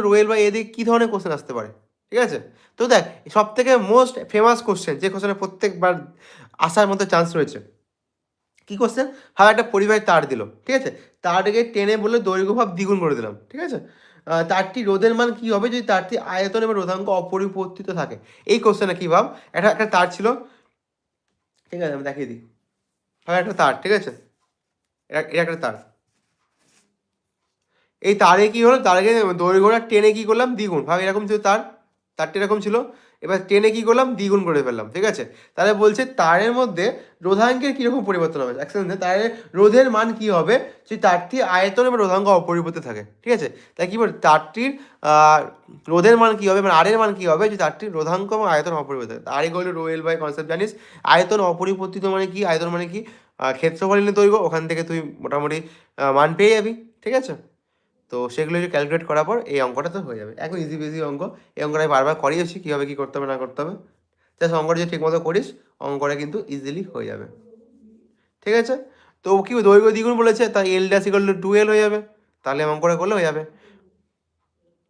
রোয়েল by এদিকে কী ধরনের question আসতে পারে, ঠিক আছে? তো দেখ সব থেকে মোস্ট ফেমাস কোশ্চেন, যে কোশ্চেনে প্রত্যেকবার আসার মতো চান্স রয়েছে, কী কোশ্চেন? ভাব একটা পরিবাহী তার দিল, ঠিক আছে? তারটাকে টেনে বলে দৈর্ঘ্য ভাব দ্বিগুণ করে দিলাম, ঠিক আছে? তারটি রোধের মান কী হবে যদি তারটি আয়তন এবং রোধাঙ্ক অপরিবর্তিত থাকে? এই কোশ্চেনে কী ভাব, একটা তার ছিল, ঠিক আছে? আমি দেখিয়ে দিই। ভাব একটা তার, ঠিক আছে? এটা একটা তার। এই তারে কী হলো, তারকে দৈর্ঘ্যটা টেনে কী করলাম দ্বিগুণ। ভাব এরকম ছিল তারটা এরকম ছিল, এবার টেনে কী করলাম দ্বিগুণ করে ফেললাম, ঠিক আছে? তাহলে বলছে তারের মধ্যে রোধাঙ্কের কীরকম পরিবর্তন হবে, অ্যাকচুয়ালি তারের রোধের মান কী হবে যদি তারটি আয়তন এবং রোধাঙ্ক অপরিবর্তিত থাকে, ঠিক আছে? তাই কী বল, তারটির রোধের মান কী হবে, মানে আরের মান কী হবে যদি তারটির রোধাঙ্ক এবং আয়তন অপরিবর্তিত থাকে? আর এগুলো রোয়েল বাই কনসেপ্ট জানিস। আয়তন অপরিবর্তিত মানে কি, আয়তন মানে কি, ক্ষেত্রফল নিয়ে দৈর্ঘ্য, ওখান থেকে তুই মোটামুটি মান পেয়ে যাবি, ঠিক আছে? তো সেগুলো যদি ক্যালকুলেট করার পর এই অঙ্কটা তো হয়ে যাবে। একদম ইজি বেসি অঙ্ক। এই অঙ্কটা আমি বারবার করিয়েছি কীভাবে কী করতে হবে না করতে হবে। জাস্ট অঙ্কটা যদি ঠিকমতো করিস অঙ্কটা কিন্তু ইজিলি হয়ে যাবে, ঠিক আছে? তো কি দৈর্ঘ্য দ্বিগুণ বলেছে, তাই এল ড্যাশ ইকুয়াল টু 2L হয়ে যাবে, তাহলে অঙ্কটা করলে হয়ে যাবে।